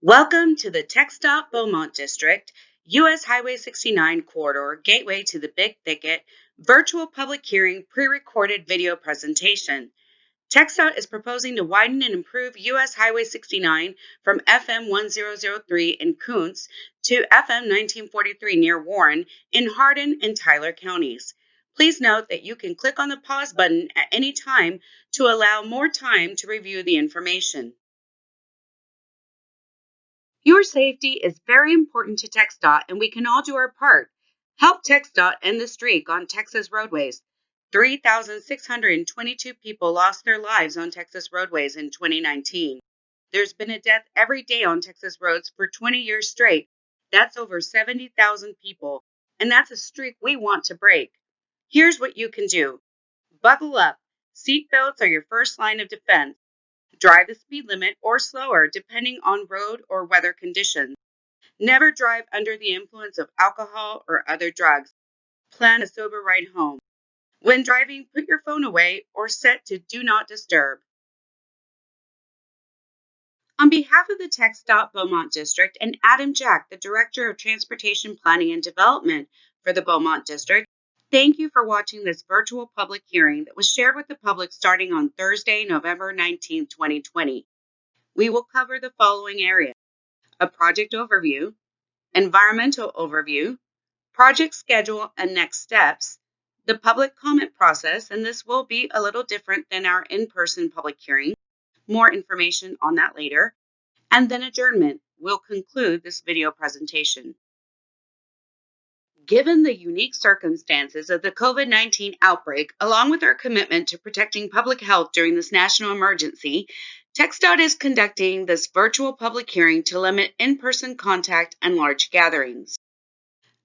Welcome to the TxDOT Beaumont District, U.S. Highway 69 corridor, gateway to the Big Thicket, virtual public hearing pre-recorded video presentation. TxDOT is proposing to widen and improve U.S. Highway 69 from FM 1003 in Kuntz to FM 1943 near Warren in Hardin and Tyler counties. Please note that you can click on the pause button at any time to allow more time to review the information. Your safety is very important to TxDOT, and we can all do our part. Help TxDOT end the streak on Texas roadways. 3,622 people lost their lives on Texas roadways in 2019. There's been a death every day on Texas roads for 20 years straight. That's over 70,000 people, and that's a streak we want to break. Here's what you can do. Buckle up. Seatbelts are your first line of defense. Drive the speed limit or slower depending on road or weather conditions. Never drive under the influence of alcohol or other drugs. Plan a sober ride home. When driving, put your phone away or set to Do Not Disturb. On behalf of the TxDOT Beaumont District and Adam Jack, the Director of Transportation Planning and Development for the Beaumont District, thank you for watching this virtual public hearing that was shared with the public starting on Thursday, November 19, 2020. We will cover the following areas: a project overview, environmental overview, project schedule and next steps, the public comment process, and this will be a little different than our in-person public hearing. More information on that later. And then adjournment will conclude this video presentation. Given the unique circumstances of the COVID-19 outbreak, along with our commitment to protecting public health during this national emergency, TxDOT is conducting this virtual public hearing to limit in-person contact and large gatherings.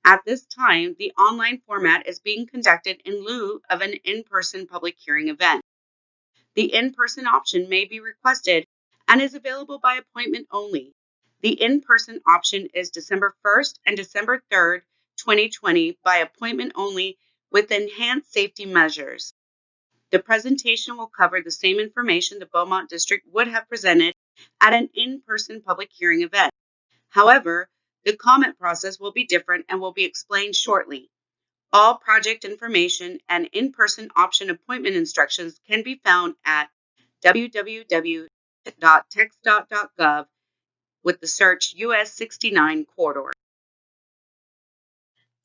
At this time, the online format is being conducted in lieu of an in-person public hearing event. The in-person option may be requested and is available by appointment only. The in-person option is December 1st and December 3rd, 2020 by appointment only with enhanced safety measures. The presentation will cover the same information the Beaumont District would have presented at an in-person public hearing event. However, the comment process will be different and will be explained shortly. All project information and in-person option appointment instructions can be found at www.txdot.gov with the search US 69 corridor.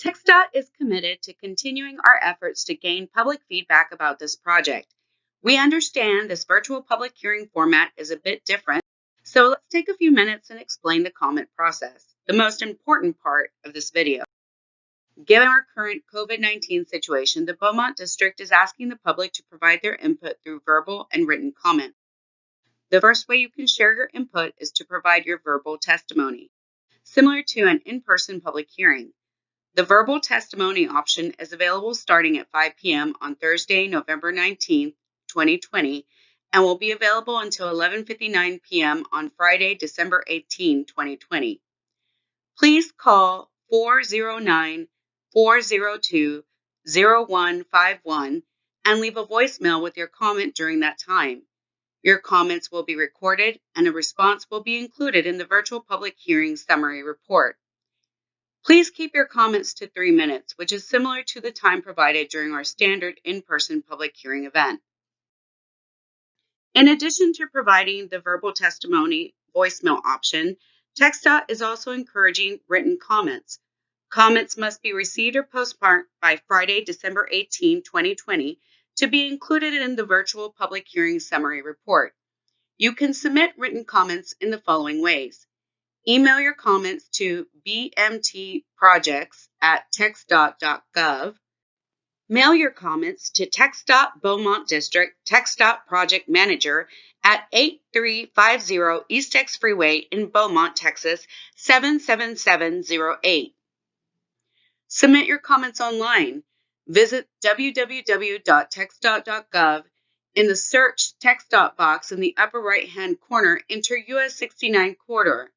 TxDOT is committed to continuing our efforts to gain public feedback about this project. We understand this virtual public hearing format is a bit different, so let's take a few minutes and explain the comment process, the most important part of this video. Given our current COVID-19 situation, the Beaumont District is asking the public to provide their input through verbal and written comment. The first way you can share your input is to provide your verbal testimony, similar to an in-person public hearing. The verbal testimony option is available starting at 5 p.m. on Thursday, November 19, 2020, and will be available until 11:59 p.m. on Friday, December 18, 2020. Please call 409-402-0151 and leave a voicemail with your comment during that time. Your comments will be recorded and a response will be included in the virtual public hearing summary report. Please keep your comments to 3 minutes, which is similar to the time provided during our standard in-person public hearing event. In addition to providing the verbal testimony voicemail option, TxDOT is also encouraging written comments. Comments must be received or postmarked by Friday, December 18, 2020, to be included in the virtual public hearing summary report. You can submit written comments in the following ways. Email your comments to bmtprojects@txdot.gov. Mail your comments to TxDOT Beaumont District TxDOT Project Manager at 8350 East X Freeway in Beaumont, Texas 77708. Submit your comments online. Visit www.txdot.gov. In the Search TxDOT box in the upper right-hand corner, enter US 69 corridor.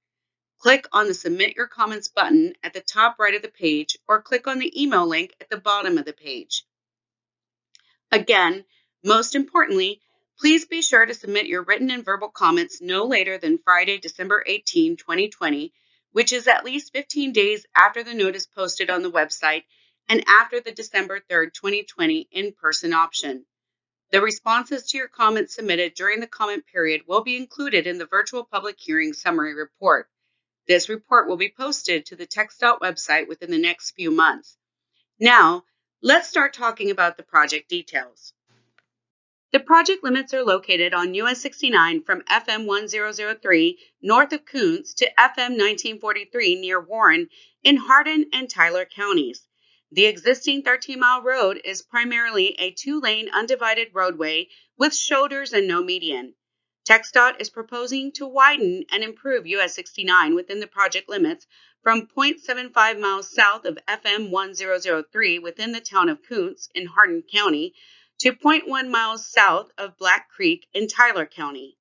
Click on the Submit Your Comments button at the top right of the page, or click on the email link at the bottom of the page. Again, most importantly, Please be sure to submit your written and verbal comments no later than Friday, December 18, 2020, which is at least 15 days after the notice posted on the website and after the December 3rd, 2020 in-person option. The responses to your comments submitted during the comment period will be included in the virtual public hearing summary report. This report will be posted to the TxDOT website within the next few months. Now, let's start talking about the project details. The project limits are located on US 69 from FM 1003 north of Koontz to FM 1943 near Warren in Hardin and Tyler counties. The existing 13-mile road is primarily a 2-lane undivided roadway with shoulders and no median. TxDOT is proposing to widen and improve US 69 within the project limits from 0.75 miles south of FM 1003 within the town of Koontz in Hardin County to 0.1 miles south of Black Creek in Tyler County.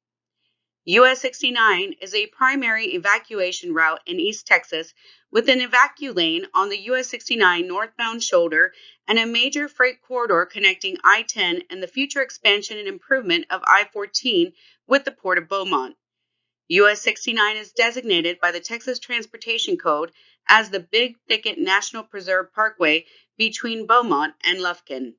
US 69 is a primary evacuation route in East Texas with an evacu lane on the US 69 northbound shoulder and a major freight corridor connecting I-10 and the future expansion and improvement of I-14 with the Port of Beaumont. US 69 is designated by the Texas Transportation Code as the Big Thicket National Preserve Parkway between Beaumont and Lufkin.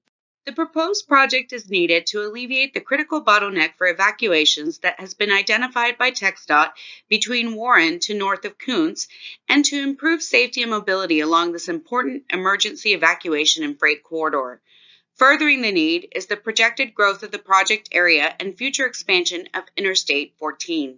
The proposed project is needed to alleviate the critical bottleneck for evacuations that has been identified by TxDOT between Warren to north of Koontz and to improve safety and mobility along this important emergency evacuation and freight corridor. Furthering the need is the projected growth of the project area and future expansion of Interstate 14.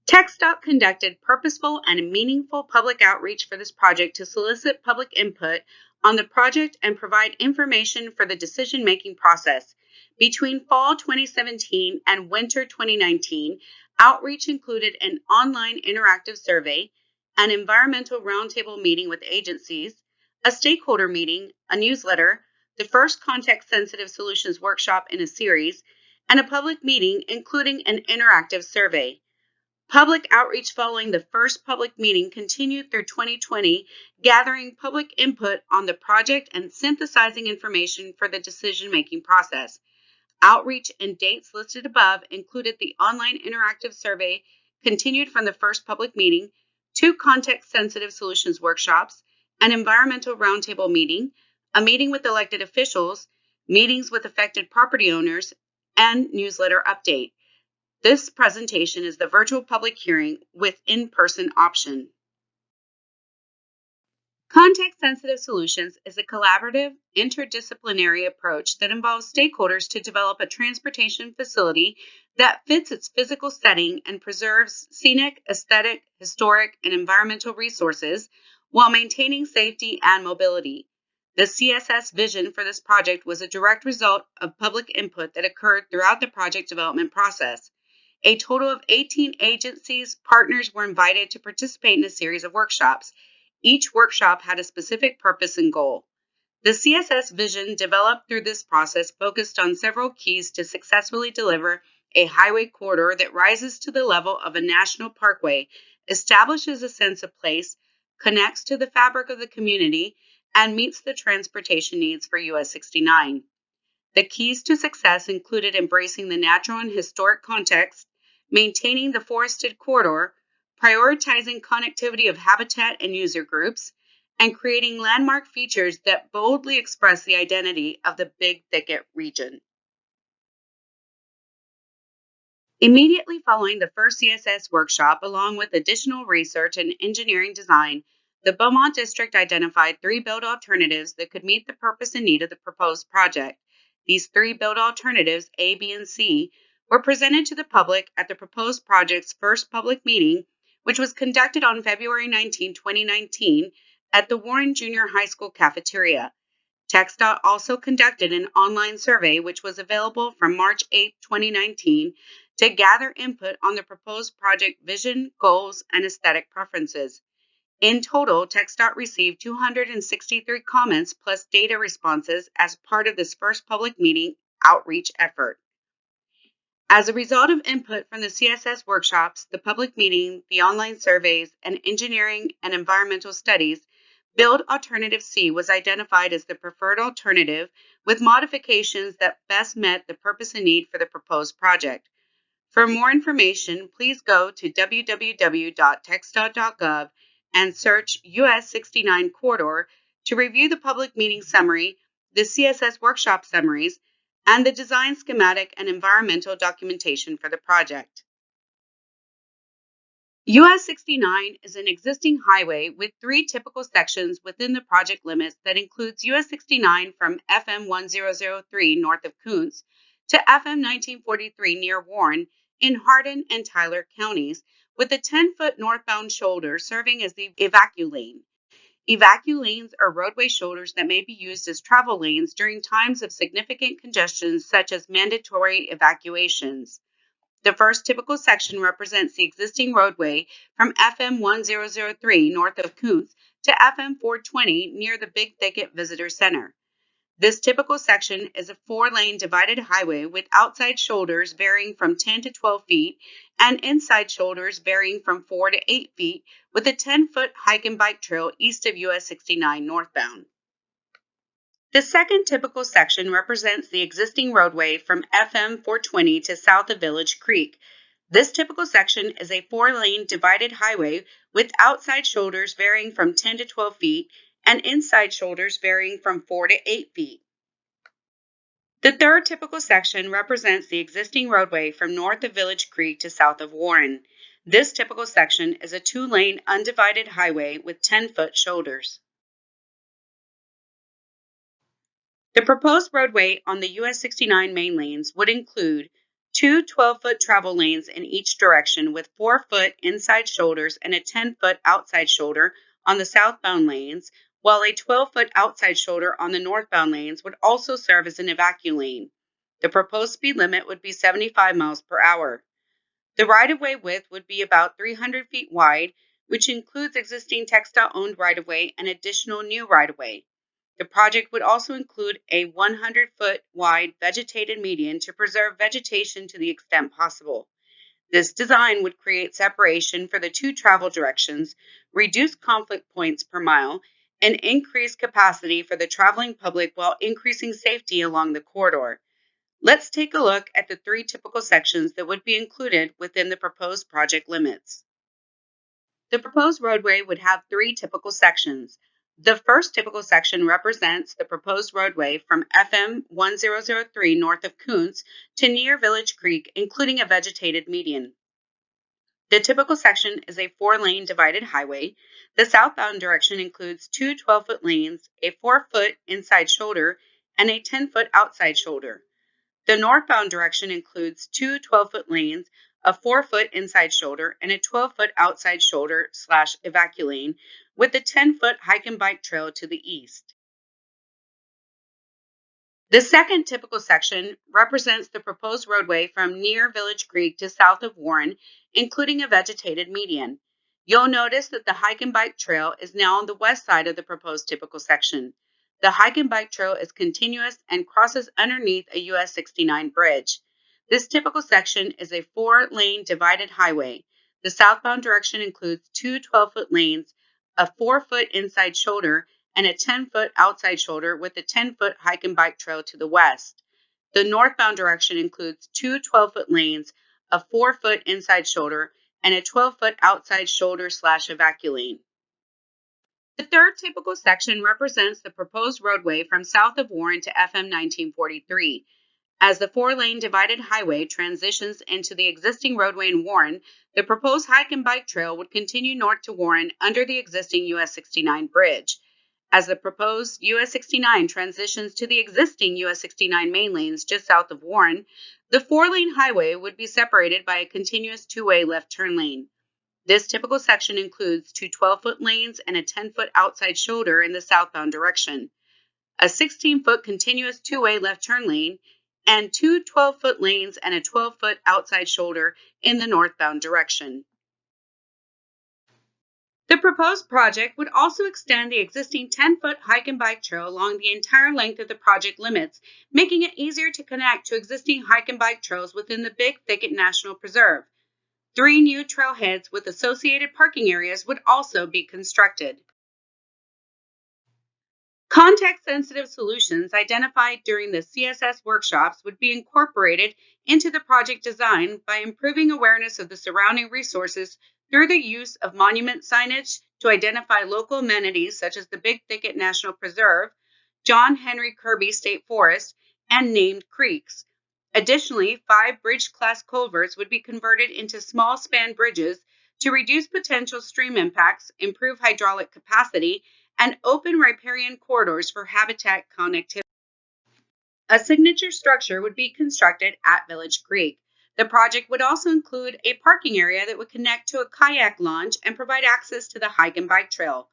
TxDOT conducted purposeful and meaningful public outreach for this project to solicit public input on the project and provide information for the decision-making process. Between fall 2017 and winter 2019, outreach included an online interactive survey, an environmental roundtable meeting with agencies, a stakeholder meeting, a newsletter, the first context-sensitive solutions workshop in a series, and a public meeting including an interactive survey. Public outreach following the first public meeting continued through 2020, gathering public input on the project and synthesizing information for the decision-making process. Outreach and dates listed above included the online interactive survey continued from the first public meeting, 2 context-sensitive solutions workshops, an environmental roundtable meeting, a meeting with elected officials, meetings with affected property owners, and newsletter update. This presentation is the virtual public hearing with in-person option. Context-sensitive solutions is a collaborative, interdisciplinary approach that involves stakeholders to develop a transportation facility that fits its physical setting and preserves scenic, aesthetic, historic, and environmental resources while maintaining safety and mobility. The CSS vision for this project was a direct result of public input that occurred throughout the project development process. A total of 18 agencies, partners were invited to participate in a series of workshops. Each workshop had a specific purpose and goal. The CSS vision developed through this process focused on several keys to successfully deliver a highway corridor that rises to the level of a national parkway, establishes a sense of place, connects to the fabric of the community, and meets the transportation needs for US 69. The keys to success included embracing the natural and historic context, maintaining the forested corridor, prioritizing connectivity of habitat and user groups, and creating landmark features that boldly express the identity of the Big Thicket region. Immediately following the first CSS workshop, along with additional research and engineering design, the Beaumont District identified 3 build alternatives that could meet the purpose and need of the proposed project. These 3 build alternatives, A, B, and C, were presented to the public at the proposed project's first public meeting, which was conducted on February 19, 2019, at the Warren Junior High School cafeteria. TxDOT also conducted an online survey, which was available from March 8, 2019, to gather input on the proposed project vision, goals, and aesthetic preferences. In total, TxDOT received 263 comments plus data responses as part of this first public meeting outreach effort. As a result of input from the CSS workshops, the public meeting, the online surveys, and engineering and environmental studies, Build Alternative C was identified as the preferred alternative with modifications that best met the purpose and need for the proposed project. For more information, please go to www.txdot.gov and search US 69 corridor to review the public meeting summary, the CSS workshop summaries, and the design schematic and environmental documentation for the project. US 69 is an existing highway with 3 typical sections within the project limits that includes US 69 from FM 1003 north of Kuntz to FM 1943 near Warren in Hardin and Tyler counties, with a 10-foot northbound shoulder serving as the evacu lane. Evacu lanes are roadway shoulders that may be used as travel lanes during times of significant congestion, such as mandatory evacuations. The first typical section represents the existing roadway from FM 1003 north of Kuntz to FM 420 near the Big Thicket Visitor Center. This typical section is a 4-lane divided highway with outside shoulders varying from 10 to 12 feet and inside shoulders varying from 4 to 8 feet, with a 10-foot hike and bike trail east of US 69 northbound. The second typical section represents the existing roadway from FM 420 to south of Village Creek. This typical section is a 4-lane divided highway with outside shoulders varying from 10 to 12 feet and inside shoulders varying from 4 to 8 feet. The third typical section represents the existing roadway from north of Village Creek to south of Warren. This typical section is a 2-lane undivided highway with 10-foot shoulders. The proposed roadway on the US 69 main lanes would include 2 12-foot travel lanes in each direction with 4-foot inside shoulders and a 10-foot outside shoulder on the southbound lanes, while a 12-foot outside shoulder on the northbound lanes would also serve as an evacu lane. The proposed speed limit would be 75 miles per hour. The right-of-way width would be about 300 feet wide, which includes existing TxDOT-owned right-of-way and additional new right-of-way. The project would also include a 100-foot wide vegetated median to preserve vegetation to the extent possible. This design would create separation for the 2 travel directions, reduce conflict points per mile, and increase capacity for the traveling public while increasing safety along the corridor. Let's take a look at the 3 typical sections that would be included within the proposed project limits. The proposed roadway would have 3 typical sections. The first typical section represents the proposed roadway from FM 1003 north of Kuntz to near Village Creek, including a vegetated median. The typical section is a 4-lane divided highway. The southbound direction includes 2 12-foot lanes, a 4-foot inside shoulder, and a 10-foot outside shoulder. The northbound direction includes 2 12-foot lanes, a 4-foot inside shoulder, and a 12-foot outside shoulder / evacu lane, with a 10-foot hike and bike trail to the east. The second typical section represents the proposed roadway from near Village Creek to south of Warren, including a vegetated median. You'll notice that the hike and bike trail is now on the west side of the proposed typical section. The hike and bike trail is continuous and crosses underneath a US 69 bridge. This typical section is a 4-lane divided highway. The southbound direction includes 2 12-foot lanes, a 4-foot inside shoulder, and a 10-foot outside shoulder with a 10-foot hike and bike trail to the west. The northbound direction includes 2 12-foot lanes, a 4-foot inside shoulder, and a 12-foot outside shoulder / evacu lane. The third typical section represents the proposed roadway from south of Warren to FM 1943. As the 4-lane divided highway transitions into the existing roadway in Warren, the proposed hike and bike trail would continue north to Warren under the existing US 69 bridge. As the proposed US 69 transitions to the existing US 69 main lanes just south of Warren, the 4-lane highway would be separated by a continuous 2-way left turn lane. This typical section includes 2 12-foot lanes and a 10-foot outside shoulder in the southbound direction, a 16-foot continuous 2-way left turn lane, and 2 12-foot lanes and a 12-foot outside shoulder in the northbound direction. The proposed project would also extend the existing 10-foot hike and bike trail along the entire length of the project limits, making it easier to connect to existing hike and bike trails within the Big Thicket National Preserve. 3 new trailheads with associated parking areas would also be constructed. Context-sensitive solutions identified during the CSS workshops would be incorporated into the project design by improving awareness of the surrounding resources through the use of monument signage to identify local amenities such as the Big Thicket National Preserve, John Henry Kirby State Forest, and named creeks. Additionally, 5 bridge-class culverts would be converted into small span bridges to reduce potential stream impacts, improve hydraulic capacity, and open riparian corridors for habitat connectivity. A signature structure would be constructed at Village Creek. The project would also include a parking area that would connect to a kayak launch and provide access to the hike and bike trail.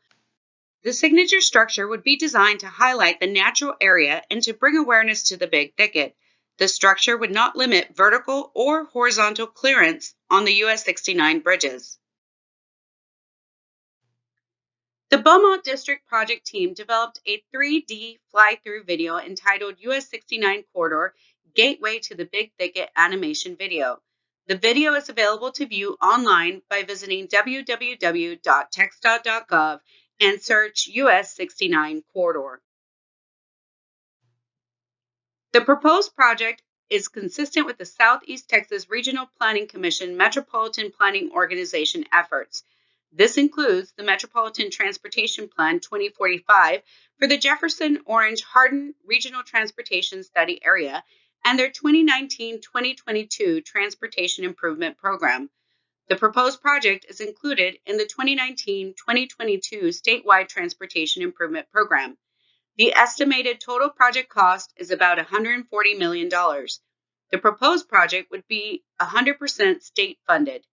The signature structure would be designed to highlight the natural area and to bring awareness to the Big Thicket. The structure would not limit vertical or horizontal clearance on the US 69 bridges. The Beaumont District project team developed a 3D fly-through video entitled US 69 Corridor Gateway to the Big Thicket Animation Video. The video is available to view online by visiting www.TxDOT.gov and search US 69 Corridor. The proposed project is consistent with the Southeast Texas Regional Planning Commission Metropolitan Planning Organization efforts. This includes the Metropolitan Transportation Plan 2045 for the Jefferson Orange Hardin Regional Transportation Study Area and their 2019-2022 Transportation Improvement Program. The proposed project is included in the 2019-2022 Statewide Transportation Improvement Program. The estimated total project cost is about $140 million. The proposed project would be 100% state funded.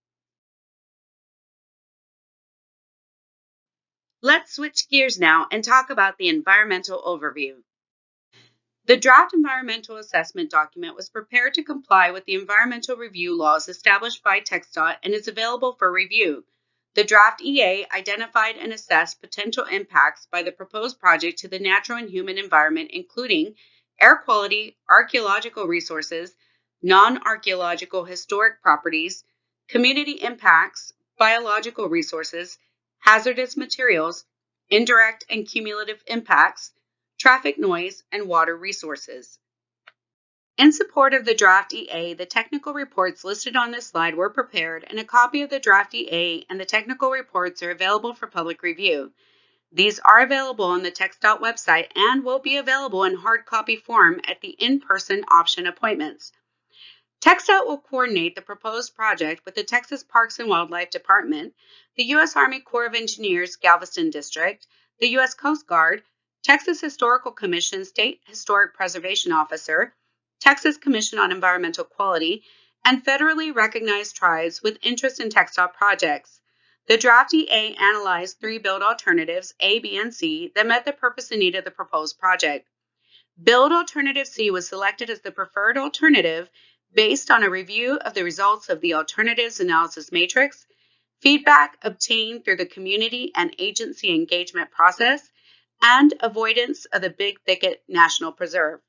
Let's switch gears now and talk about the environmental overview. The draft environmental assessment document was prepared to comply with the environmental review laws established by TxDOT and is available for review. The draft EA identified and assessed potential impacts by the proposed project to the natural and human environment, including air quality, archaeological resources, non-archaeological historic properties, community impacts, biological resources, hazardous materials, indirect and cumulative impacts, traffic noise, and water resources. In support of the draft EA, the technical reports listed on this slide were prepared, and a copy of the draft EA and the technical reports are available for public review. These are available on the TxDOT website and will be available in hard copy form at the in-person option appointments. TxDOT will coordinate the proposed project with the Texas Parks and Wildlife Department, the U.S. Army Corps of Engineers Galveston District, the U.S. Coast Guard, Texas Historical Commission State Historic Preservation Officer, Texas Commission on Environmental Quality, and federally recognized tribes with interest in TxDOT projects. The draft EA analyzed 3 build alternatives, A, B, and C, that met the purpose and need of the proposed project. Build Alternative C was selected as the preferred alternative based on a review of the results of the Alternatives Analysis Matrix, feedback obtained through the community and agency engagement process, and avoidance of the Big Thicket National Preserve.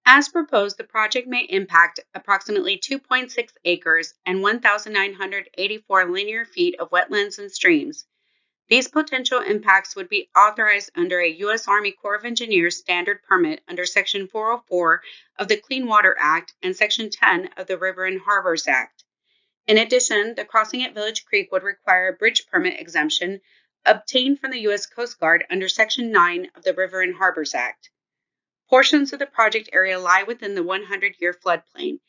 As proposed, the project may impact approximately 2.6 acres and 1,984 linear feet of wetlands and streams. These potential impacts would be authorized under a U.S. Army Corps of Engineers standard permit under Section 404 of the Clean Water Act and Section 10 of the River and Harbors Act. In addition, the crossing at Village Creek would require a bridge permit exemption obtained from the U.S. Coast Guard under Section 9 of the River and Harbors Act. Portions of the project area lie within the 100-year floodplain.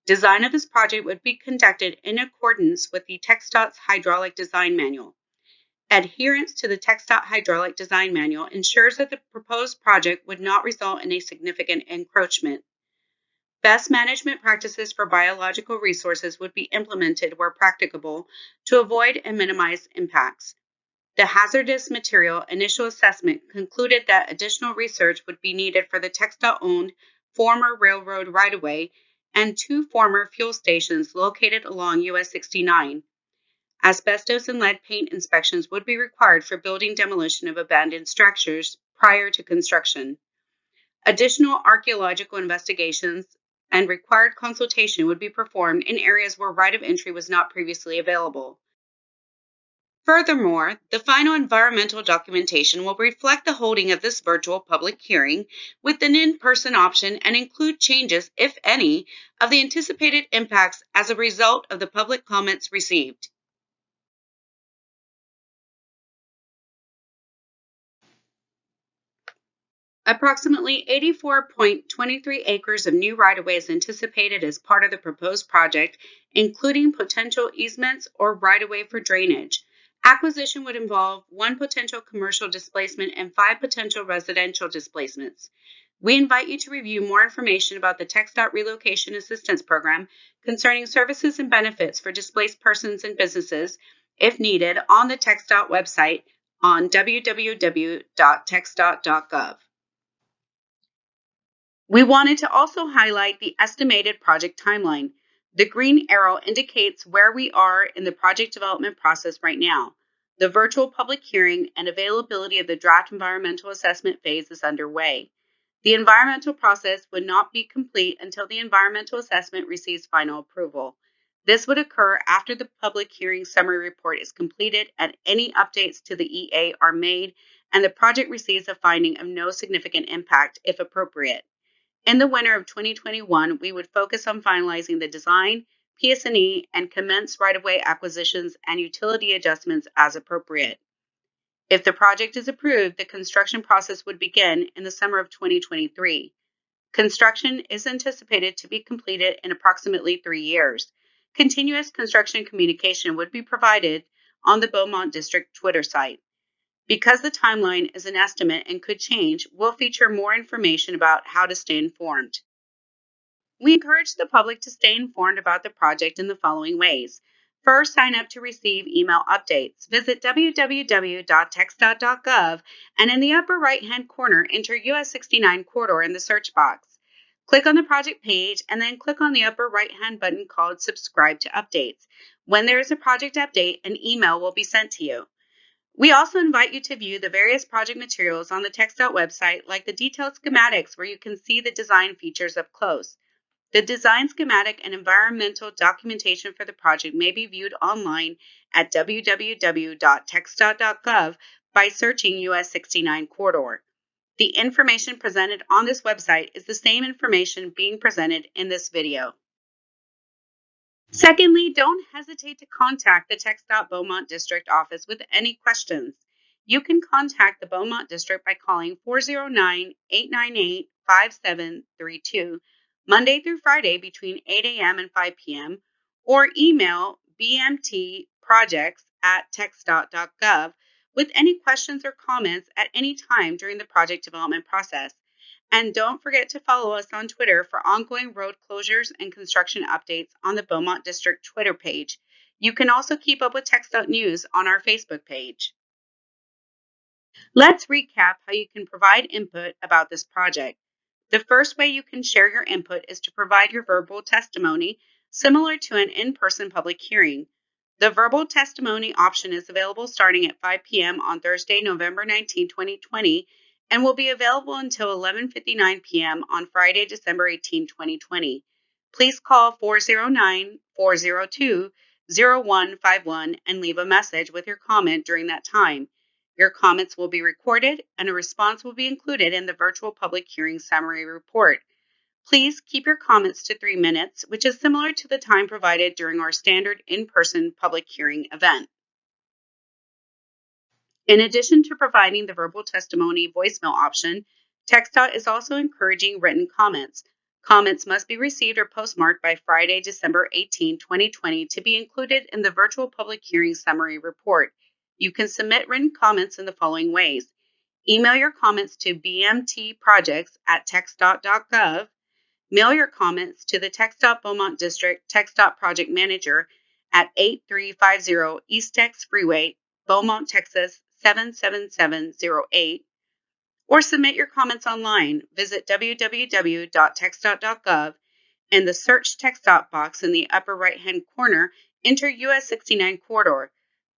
Design of this project would be conducted in accordance with the TxDOT's Hydraulic Design Manual. Adherence to the TxDOT Hydraulic Design Manual ensures that the proposed project would not result in a significant encroachment. Best management practices for biological resources would be implemented where practicable to avoid and minimize impacts. The hazardous material initial assessment concluded that additional research would be needed for the TxDOT-owned former railroad right-of-way and 2 former fuel stations located along US 69. Asbestos and lead paint inspections would be required for building demolition of abandoned structures prior to construction. Additional archaeological investigations and required consultation would be performed in areas where right of entry was not previously available. Furthermore, the final environmental documentation will reflect the holding of this virtual public hearing with an in-person option and include changes, if any, of the anticipated impacts as a result of the public comments received. Approximately 84.23 acres of new right-of-way is anticipated as part of the proposed project, including potential easements or right-of-way for drainage. Acquisition would involve one potential commercial displacement and 5 potential residential displacements. We invite you to review more information about the TxDOT Relocation Assistance Program concerning services and benefits for displaced persons and businesses, if needed, on the TxDOT website on www.txdot.gov. We wanted to also highlight the estimated project timeline. The green arrow indicates where we are in the project development process right now. The virtual public hearing and availability of the draft environmental assessment phase is underway. The environmental process would not be complete until the environmental assessment receives final approval. This would occur after the public hearing summary report is completed and any updates to the EA are made, and the project receives a finding of no significant impact if appropriate. In the winter of 2021, we would focus on finalizing the design, PS&E, and commence right-of-way acquisitions and utility adjustments as appropriate. If the project is approved, the construction process would begin in the summer of 2023. Construction is anticipated to be completed in approximately 3 years. Continuous construction communication would be provided on the Beaumont District Twitter site. Because the timeline is an estimate and could change, we'll feature more information about how to stay informed. We encourage the public to stay informed about the project in the following ways. First, sign up to receive email updates. Visit www.txdot.gov and in the upper right-hand corner, enter US 69 corridor in the search box. Click on the project page and then click on the upper right-hand button called Subscribe to Updates. When there is a project update, an email will be sent to you. We also invite you to view the various project materials on the TxDOT website, like the detailed schematics where you can see the design features up close. The design schematic and environmental documentation for the project may be viewed online at www.txdot.gov by searching US 69 corridor. The information presented on this website is the same information being presented in this video. Secondly, don't hesitate to contact the TxDOT Beaumont District office with any questions. You can contact the Beaumont District by calling 409-898-5732 Monday through Friday between 8 a.m. and 5 p.m. or email bmtprojects@txdot.gov with any questions or comments at any time during the project development process. And don't forget to follow us on Twitter for ongoing road closures and construction updates on the Beaumont District Twitter page. You can also keep up with TxDOT News on our Facebook page. Let's recap how you can provide input about this project. The first way you can share your input is to provide your verbal testimony, similar to an in-person public hearing. The verbal testimony option is available starting at 5 p.m. on Thursday, November 19, 2020, and will be available until 11:59 p.m. on Friday, December 18, 2020. Please call 409-402-0151 and leave a message with your comment during that time. Your comments will be recorded and a response will be included in the virtual public hearing summary report. Please keep your comments to 3 minutes, which is similar to the time provided during our standard in-person public hearing event. In addition to providing the verbal testimony voicemail option, TxDOT is also encouraging written comments. Comments must be received or postmarked by Friday, December 18, 2020 to be included in the virtual public hearing summary report. You can submit written comments in the following ways. Email your comments to bmtprojects@txdot.gov. Mail your comments to the TxDOT Beaumont District TxDOT Project Manager at 8350 East Tex Freeway, Beaumont, Texas 77708, or submit your comments online. Visit www.txdot.gov. In the Search TxDOT box in the upper right-hand corner, enter US 69 corridor.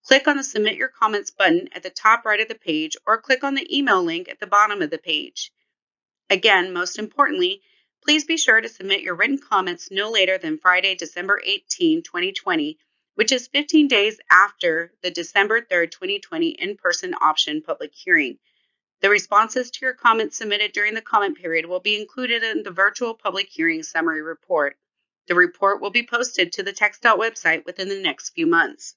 Click on the Submit Your Comments button at the top right of the page, or click on the email link at the bottom of the page. Again, most importantly, please be sure to submit your written comments no later than Friday, December 18, 2020, which is 15 days after the December 3rd, 2020 in-person option public hearing. The responses to your comments submitted during the comment period will be included in the virtual public hearing summary report. The report will be posted to the TxDOT website within the next few months.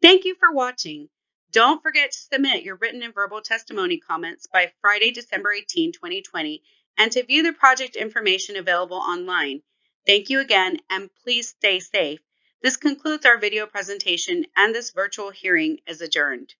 Thank you for watching. Don't forget to submit your written and verbal testimony comments by Friday, December 18, 2020, and to view the project information available online. Thank you again, and please stay safe. This concludes our video presentation, and this virtual hearing is adjourned.